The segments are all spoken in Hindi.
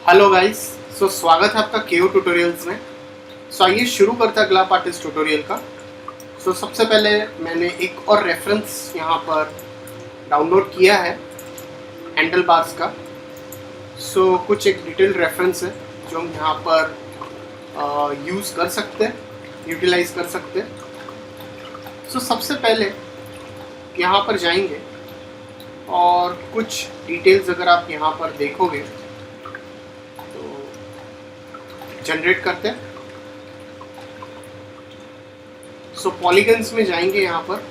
Hello guys. स्वागत है आपका केओ ट्यूटोरियल्स में। आइए शुरू करते हैं अगला पार्ट इस ट्यूटोरियल का। सबसे पहले मैंने एक और रेफरेंस यहाँ पर डाउनलोड किया है हैंडल बार्स का। कुछ एक डिटेल्ड रेफरेंस है जो हम यहाँ पर यूज़ कर सकते हैं, यूटिलाइज कर सकते हैं। सबसे पहले यहाँ पर जाएंगे और कुछ डिटेल्स अगर आप यहाँ पर देखोगे जनरेट करते हैं। पॉलीगन्स में जाएंगे यहाँ पर।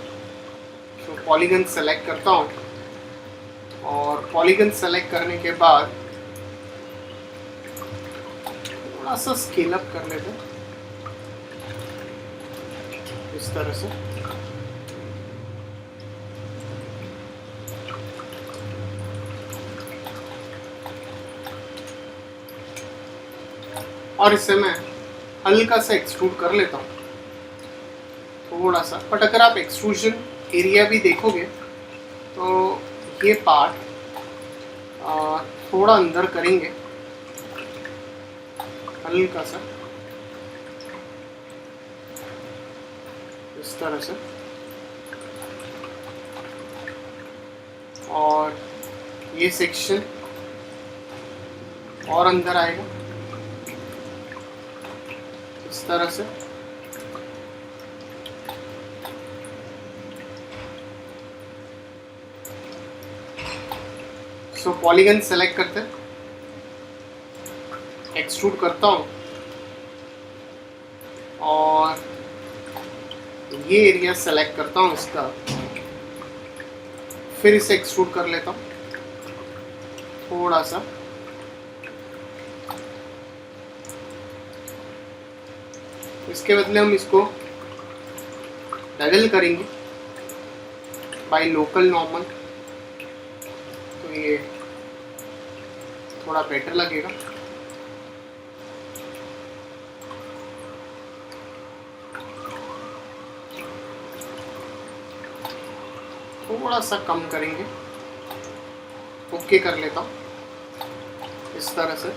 पॉलीगन सेलेक्ट करता हूँ और पॉलीगन सेलेक्ट करने के बाद थोड़ा सा स्केल अप कर लेते हैं इस तरह से। और इसे मैं हल्का सा एक्सट्रूड कर लेता हूँ थोड़ा सा। बट अगर आप एक्सट्रूजन एरिया भी देखोगे तो ये पार्ट थोड़ा अंदर करेंगे हल्का सा इस तरह से। और ये सेक्शन और अंदर आएगा इस तरह से। पॉलीगन सेलेक्ट करते हैं, एक्सट्रूड करता हूँ और ये एरिया सेलेक्ट करता हूँ इसका, फिर इसे एक्सट्रूड कर लेता हूँ थोड़ा सा। इसके बदले हम इसको डबल करेंगे बाय लोकल नॉर्मल, तो ये थोड़ा बेटर लगेगा। थोड़ा सा कम करेंगे, ओके कर लेता हूँ इस तरह से।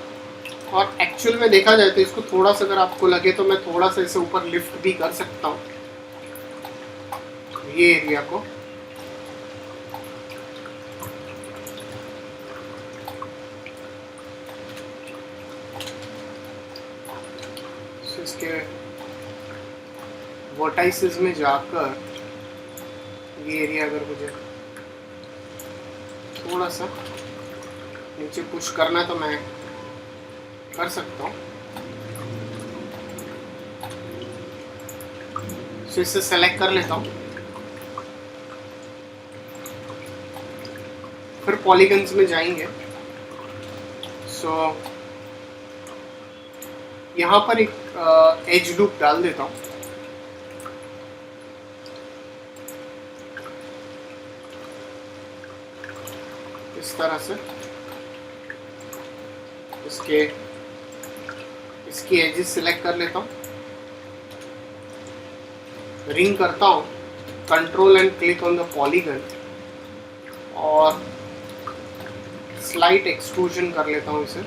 और एक्चुअल में देखा जाए तो इसको थोड़ा सा अगर आपको लगे तो मैं थोड़ा सा इसे ऊपर लिफ्ट भी कर सकता हूँ ये एरिया को। इसके वर्टाइसेस में जाकर ये एरिया अगर मुझे थोड़ा सा नीचे पुश करना तो मैं कर सकता हूँ। इसे सेलेक्ट कर लेता हूँ, फिर पॉलीगन्स में जाएंगे। यहाँ पर एक एज लूप डाल देता हूँ। इस तरह से इसकी एजेस सिलेक्ट कर लेता हूँ, रिंग करता हूँ, control and click on the polygon और स्लाइट एक्सट्रूजन कर लेता हूँ इसे।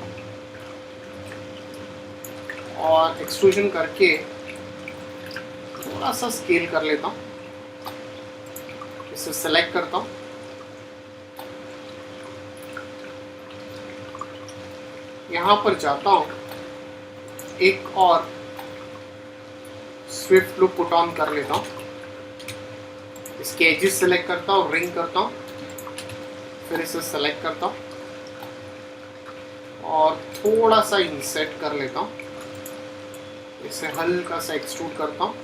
और एक्सट्रूजन करके थोड़ा सा स्केल कर लेता हूँ, इसे सेलेक्ट करता हूँ। यहाँ पर जाता हूँ, एक और स्विफ्ट लूप पुट ऑन कर लेता हूँ। इसके एजेस सेलेक्ट करता हूँ, रिंग करता हूँ, फिर इसे सेलेक्ट करता हूँ और थोड़ा सा इंसर्ट कर लेता हूँ। इसे हल्का सा एक्सट्रूड करता हूँ।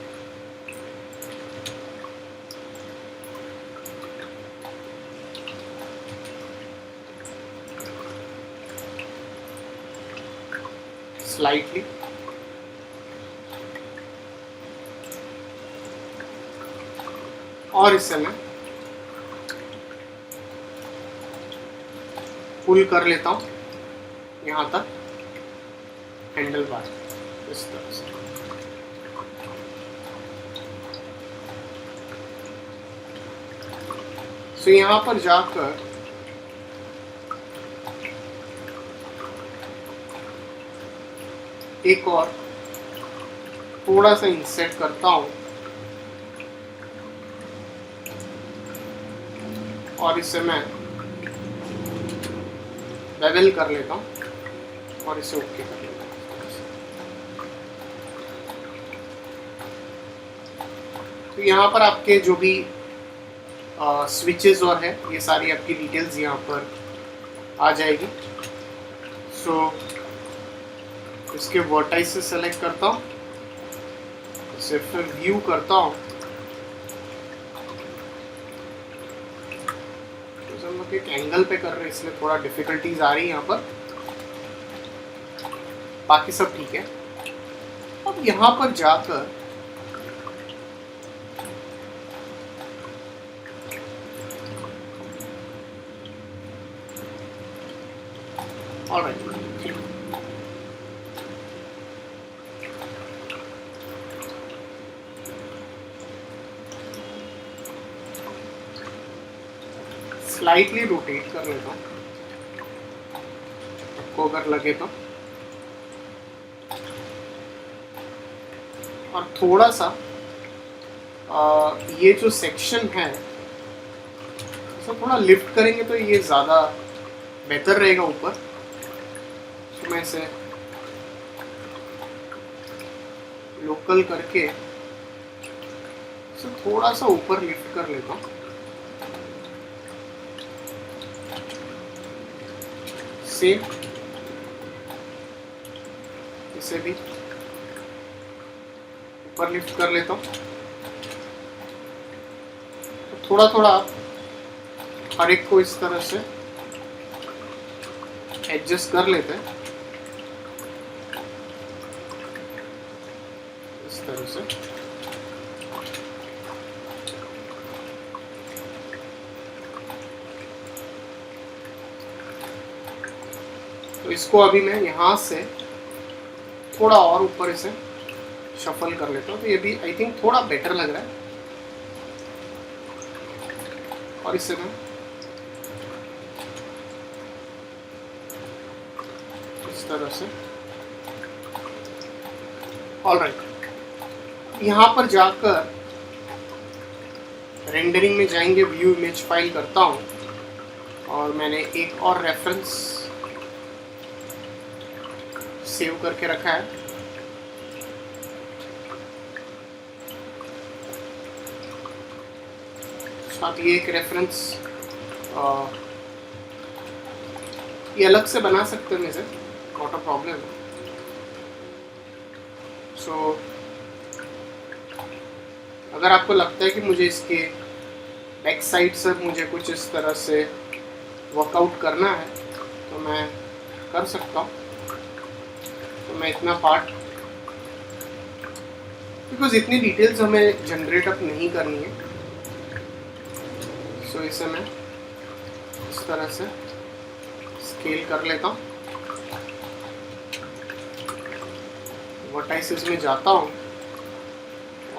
स्लाइटली और इसे मैं पुल कर लेता हूँ यहाँ तक हैंडल बार इस तरह से। यहाँ पर जाकर एक और थोड़ा सा इंसर्ट करता हूँ और इसे मैं बेवल कर लेता हूँ और इसे ओके कर लेता हूँ। तो यहाँ पर आपके जो भी स्विचेस और है ये सारी आपकी डिटेल्स यहाँ पर आ जाएगी। सो इसके वर्टाइस से सेलेक्ट करता हूँ, इसे फिर व्यू करता हूँ। तो हम लोग एक एंगल पे कर रहे हैं इसलिए थोड़ा डिफिकल्टीज आ रही है यहाँ पर, बाकी सब ठीक है। अब यहाँ पर जाकर ऑलराइट, स्लाइटली रोटेट कर लेता हूँ आपको अगर लगे तो, और थोड़ा सा ये जो सेक्शन है इसे थोड़ा लिफ्ट करेंगे तो ये ज़्यादा बेहतर रहेगा ऊपर। तो मैं इसे लोकल करके इसे थोड़ा सा ऊपर लिफ्ट कर लेता हूँ। सेम इसे भी ऊपर लिफ्ट कर लेता हूँ। तो थोड़ा थोड़ा हर एक को इस तरह से एडजस्ट कर लेते हैं, इस तरह से। तो इसको अभी मैं यहाँ से थोड़ा और ऊपर इसे शफल कर लेता हूँ। तो ये भी आई थिंक थोड़ा बेटर लग रहा है। और इसे मैं इस तरह से, ऑलराइट, यहाँ पर जाकर रेंडरिंग में जाएंगे, व्यू इमेज फाइल करता हूँ और मैंने एक और रेफरेंस सेव करके रखा है। साथ ही एक रेफरेंस ये अलग से बना सकते हैं इसे, नॉट अ प्रॉब्लम। सो अगर आपको लगता है कि मुझे इसके बैक साइड से मुझे कुछ इस तरह से वर्कआउट करना है तो मैं कर सकता हूँ। तो मैं इतना पार्ट, बिकॉज इतनी डिटेल्स हमें जनरेट अप नहीं करनी है, सो इसे मैं इस तरह से स्केल कर लेता हूँ। वर्टाइसेस में जाता हूँ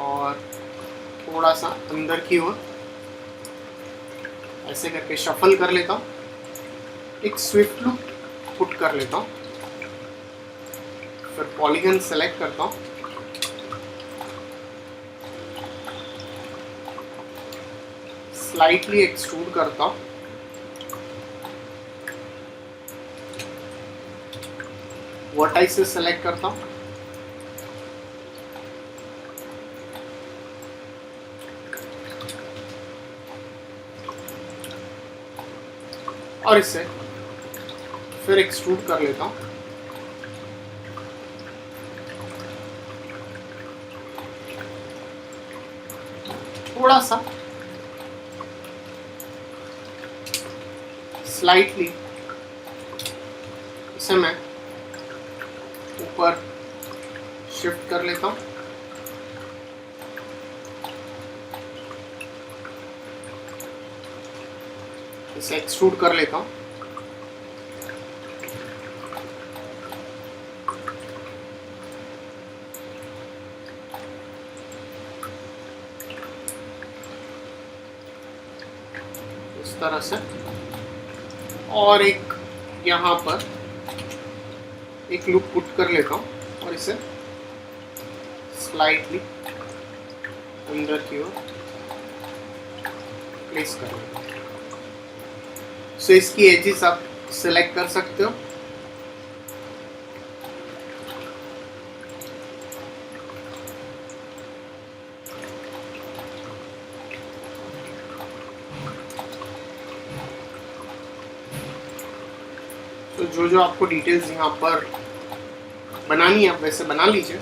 और थोड़ा सा अंदर की ओर ऐसे करके शफल कर लेता हूँ, एक स्विफ्ट लुक पुट कर लेता हूँ, फिर पॉलीगन सेलेक्ट करता हूँ, स्लाइटली एक्सट्रूड करता हूँ, वर्टाइसेस सेलेक्ट करता हूँ, और इसे फिर एक्सट्रूड कर लेता हूँ। थोड़ा सा स्लाइटली इसे मैं ऊपर शिफ्ट कर लेता हूँ। इसे एक्सट्रूड कर लेता हूँ। इस तरह से, और एक यहाँ पर एक लूप पुट कर लेता हूँ और इसे स्लाइटली अंदर की ओर प्लेस कर लेंगे। सो इसकी एजेस आप सिलेक्ट कर सकते हो। तो जो आपको डिटेल्स यहाँ पर बनानी है आप वैसे बना लीजिए।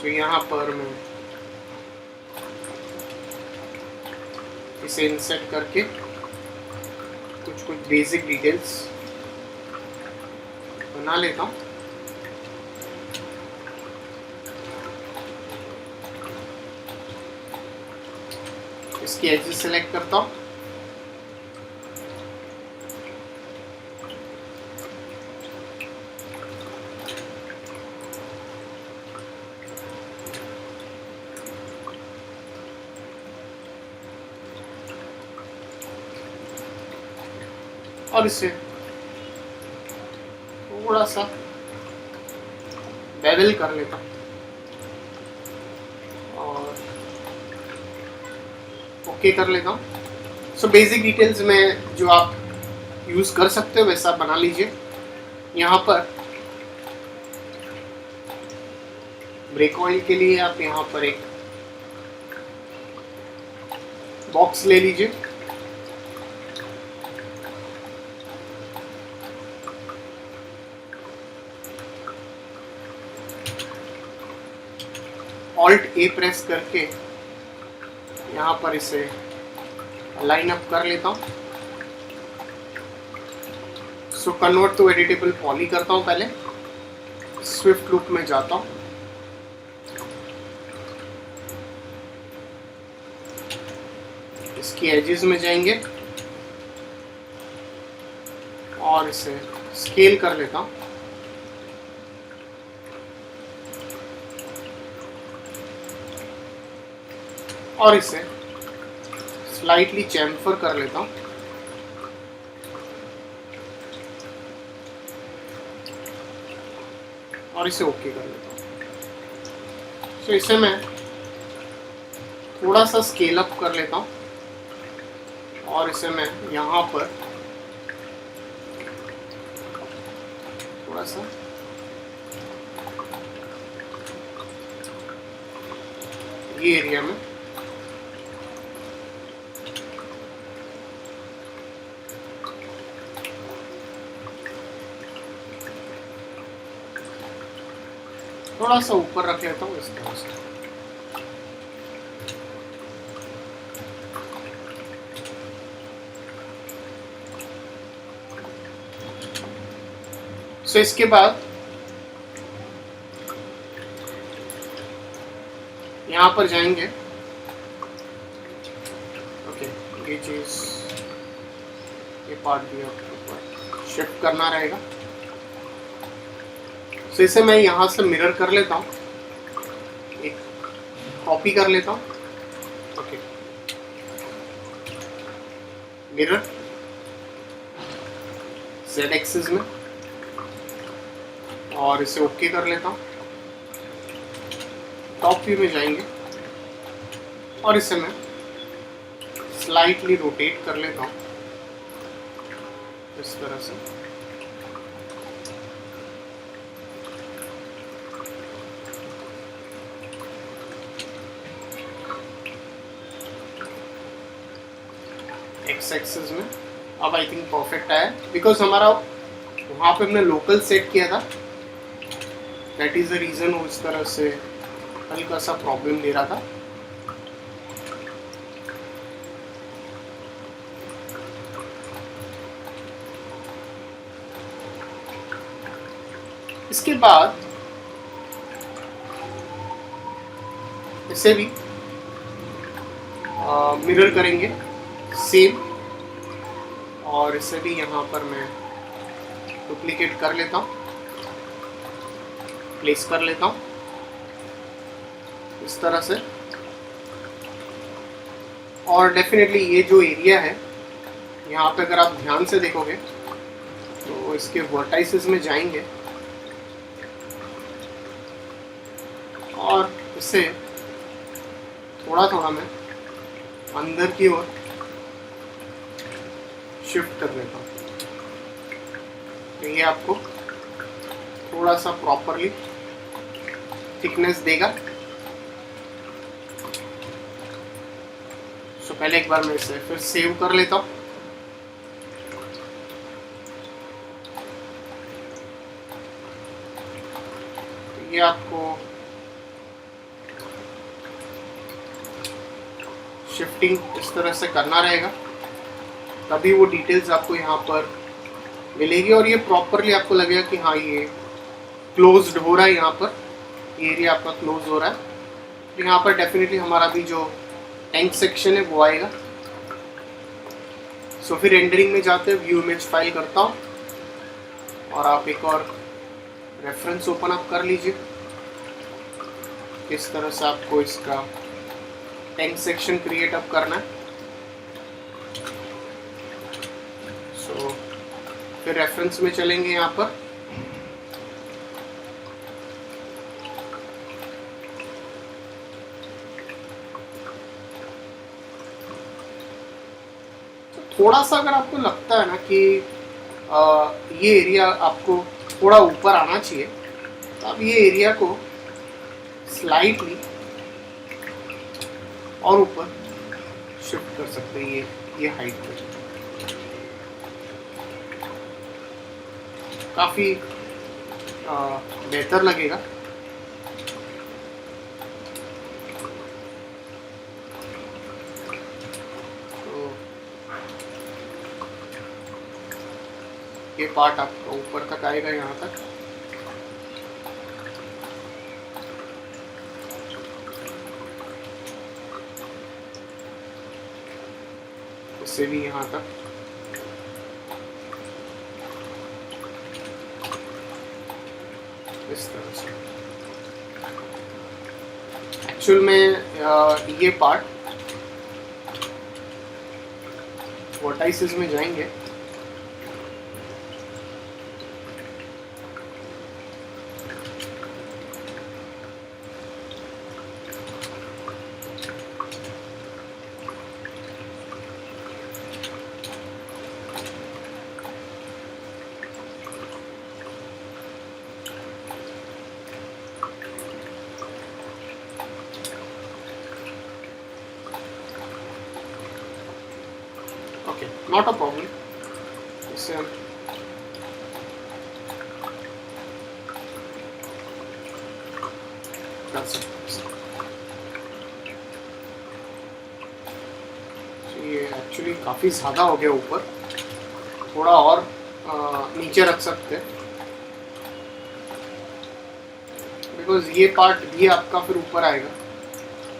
तो यहाँ पर मैं इसे इंसर्ट करके कुछ बेसिक डिटेल्स बना लेता हूँ। इसकी एजेस सेलेक्ट करता हूँ। और इसे थोड़ा सा बेवल कर लेता हूँ और ओके कर लेता हूँ। सो बेसिक डिटेल्स में जो आप यूज़ कर सकते हो वैसा बना लीजिए। यहाँ पर ब्रेक ऑयल के लिए आप यहाँ पर एक बॉक्स ले लीजिए। ऑल्ट ए प्रेस करके यहाँ पर इसे लाइन अप कर लेता हूँ। So convert to editable poly करता हूँ। पहले स्विफ्ट लूप में जाता हूँ। इसकी एजेस में जाएंगे और इसे स्केल कर लेता हूँ। और इसे स्लाइटली चैम्फर कर लेता हूँ। और इसे ओके कर लेता हूँ। तो इसे मैं थोड़ा सा स्केल अप कर लेता हूँ और इसे मैं यहाँ पर थोड़ा सा ये एरिया में थोड़ा सा ऊपर रख लेता हूँ इस तरह से। सो इसके बाद यहाँ पर जाएंगे। ओके, ये चीज ये पार्ट भी आपको शिफ्ट करना रहेगा। तो इसे मैं यहाँ से मिरर कर लेता हूँ, एक कॉपी कर लेता हूँ। ओके, मिरर Z एक्सिस में और इसे ओके कर लेता हूँ। टॉप व्यू में जाएंगे और इसे मैं स्लाइटली रोटेट कर लेता हूँ इस तरह से। एक्स एक्सिस में अब आई थिंक परफेक्ट आया, बिकॉज हमारा वहाँ पे हमने लोकल सेट किया था। दैट इज़ द रीज़न वो इस तरह से हल्का सा प्रॉब्लम दे रहा था। इसके बाद इसे भी मिरर करेंगे सेम, और इसे भी यहाँ पर मैं डुप्लीकेट कर लेता हूँ, प्लेस कर लेता हूँ इस तरह से। और डेफिनेटली ये जो एरिया है यहाँ पे अगर आप ध्यान से देखोगे इसके वर्टाइसेस में जाएंगे और इसे थोड़ा थोड़ा मैं अंदर की ओर शिफ्ट कर लेता हूँ। तो ये आपको थोड़ा सा प्रॉपरली थिकनेस देगा। सो पहले एक बार मैं इसे फिर सेव कर लेता हूँ। तो ये आपको शिफ्टिंग इस तरह से करना रहेगा, तभी वो डिटेल्स आपको यहाँ पर मिलेगी और ये प्रॉपरली आपको लगेगा कि हाँ ये क्लोज्ड हो रहा है, यहाँ पर ये एरिया आपका क्लोज हो रहा है। तो यहाँ पर डेफिनेटली हमारा भी जो टैंक सेक्शन है वो आएगा। सो फिर रेंडरिंग में जाते हैं, व्यू इमेज फाइल करता हूँ और आप एक और रेफरेंस ओपन अप कर लीजिए। किस तरह से आपको इसका टैंक सेक्शन क्रिएट अप करना है। सो फिर रेफरेंस में चलेंगे यहाँ पर, तो थोड़ा सा अगर आपको लगता है ना कि ये एरिया आपको थोड़ा ऊपर आना चाहिए, तो आप ये एरिया को स्लाइटली और ऊपर शिफ्ट कर सकते हैं, ये हाइट पे काफ़ी बेहतर लगेगा। तो ये पार्ट आपका ऊपर तक आएगा यहाँ तक। इससे भी यहाँ तक। इस तरह से एक्चुअल में ये पार्ट वर्टाइसेस में जाएंगे। Okay, not a problem. इससे हम कर सकते हैं। ये एक्चुअली काफ़ी ज़्यादा हो गया ऊपर, थोड़ा और नीचे रख सकते हैं, बिकॉज ये पार्ट भी आपका फिर ऊपर आएगा।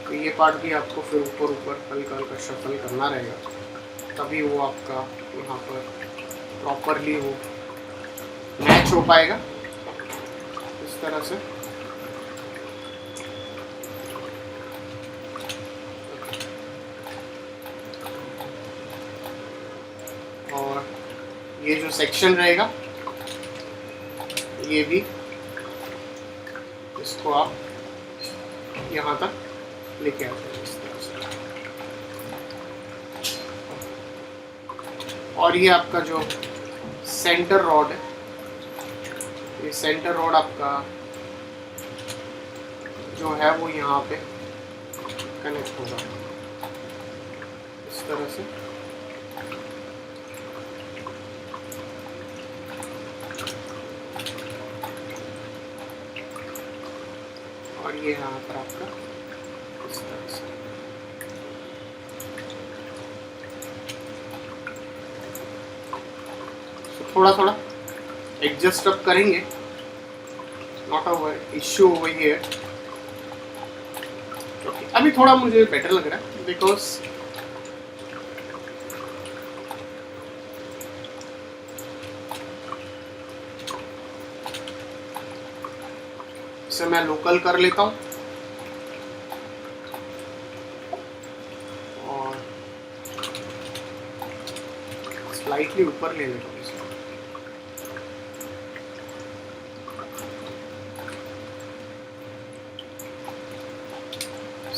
तो ये पार्ट भी आपको फिर ऊपर ऊपर हल्का हल्का शफल करना रहेगा, तभी वो आपका यहाँ पर प्रॉपरली वो मैच हो पाएगा इस तरह से। और ये जो सेक्शन रहेगा ये भी, इसको आप यहाँ तक लेके आते हैं इस तरह से। और ये आपका जो सेंटर रॉड है, ये सेंटर रॉड आपका जो है वो यहाँ पे कनेक्ट होगा इस तरह से। और ये यहाँ पर आपका इस तरह से। थोड़ा थोड़ा एडजस्ट अप करेंगे, not a issue over here. Okay, अभी थोड़ा मुझे बेटर लग रहा है बिकॉज इसे मैं लोकल कर लेता हूँ और स्लाइटली ऊपर ले लेता हूँ इसे।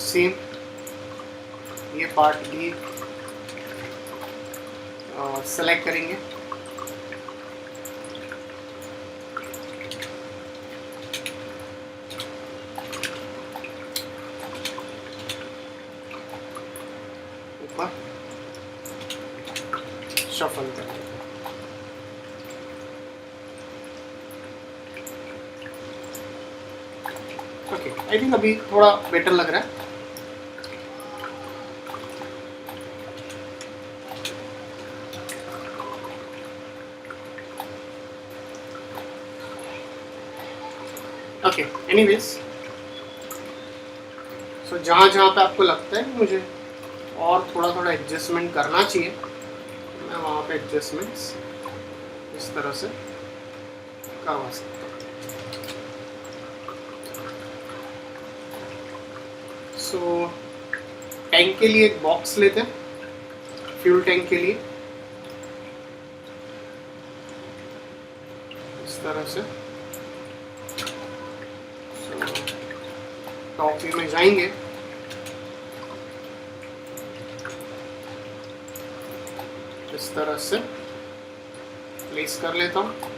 सेम ये पार्ट भी सेलेक्ट करेंगे। ऊपर शफल कर देंगे। ओके, आई थिंक अभी थोड़ा बेटर लग रहा है। ओके, एनीवेज, सो जहाँ जहाँ पे आपको लगता है मुझे और थोड़ा थोड़ा एडजस्टमेंट करना चाहिए, मैं वहाँ पे एडजस्टमेंट्स इस तरह से करवा सकता हूँ। सो टैंक के लिए एक बॉक्स लेते हैं, फ्यूल टैंक के लिए इस तरह से। टॉप व्यू में जाएंगे, इस तरह से प्लेस कर लेता हूँ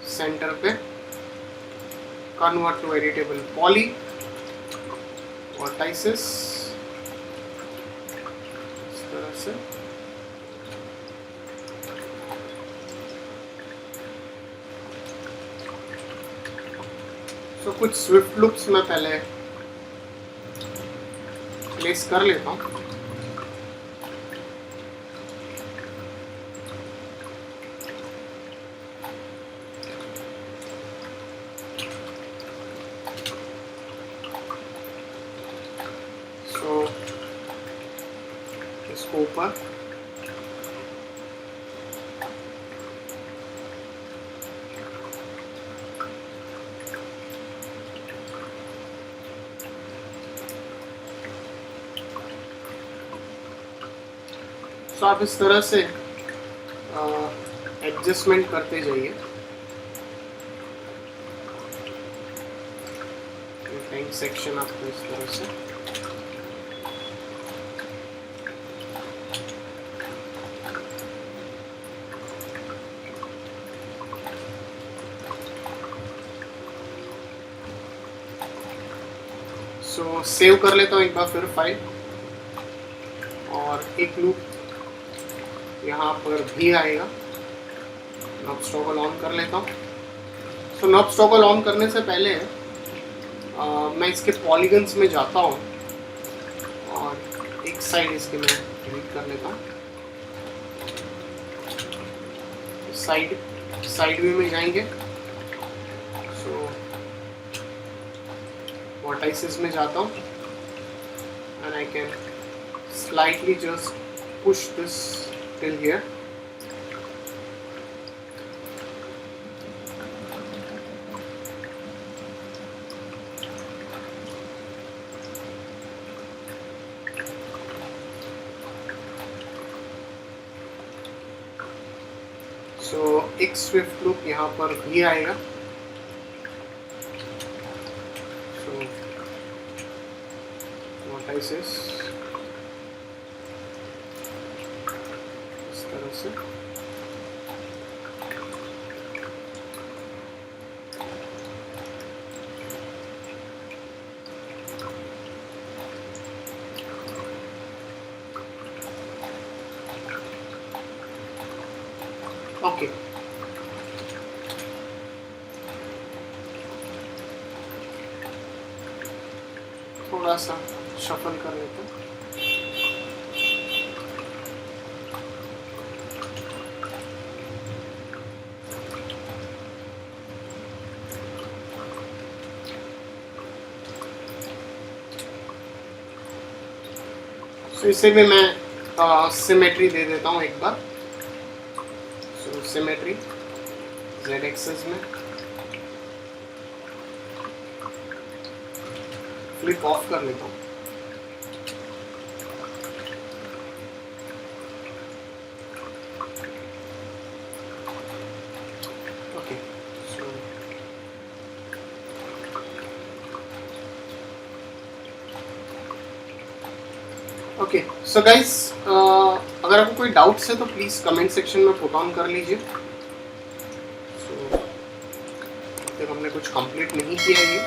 सेंटर पे। Convert to editable poly, vertices इस तरह से। तो कुछ स्विफ्ट लुक्स मैं पहले प्लेस कर लेता हूँ। सो इसको ऊपर तो आप इस तरह से एडजस्टमेंट करते जाइए। टैंक सेक्शन आपको इस तरह से सेव कर लेता हूँ एक बार फिर फाइल, और एक लूप यहाँ पर भी आएगा। नॉब टॉगल ऑन कर लेता हूँ। सो नॉब टॉगल ऑन करने से पहले मैं इसके पॉलीगन्स में जाता हूँ और एक साइड इसके मैं डिलीट कर लेता हूँ। साइड व्यू में जाएंगे, सो वर्टाइसेस में जाता हूँ and I can slightly just push this till here. So एक स्विफ्ट लूप यहाँ पर भी आएगा। So वर्टाइसेस इस तरह से ओके। थोड़ा सा शफल कर लेते हैं। तो इसे भी मैं सिमेट्री दे देता हूँ एक बार। सो सिमेट्री Z एक्सेस में फ्लिप ऑफ कर लेता हूँ। Okay, so okay so guys, अगर आपको कोई डाउट्स है तो प्लीज़ कमेंट सेक्शन में पुट ऑन कर लीजिए। सो तक हमने कुछ कंप्लीट नहीं किया ये,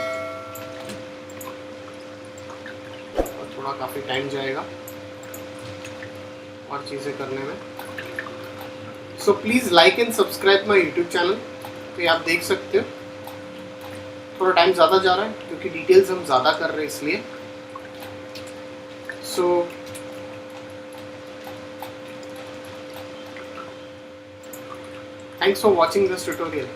और थोड़ा काफ़ी टाइम जाएगा और चीज़ें करने में। So please like and subscribe my YouTube channel. तो ये आप देख सकते हो थोड़ा टाइम ज़्यादा जा रहा है क्योंकि डिटेल्स हम ज़्यादा कर रहे हैं इसलिए। So thanks for watching this tutorial.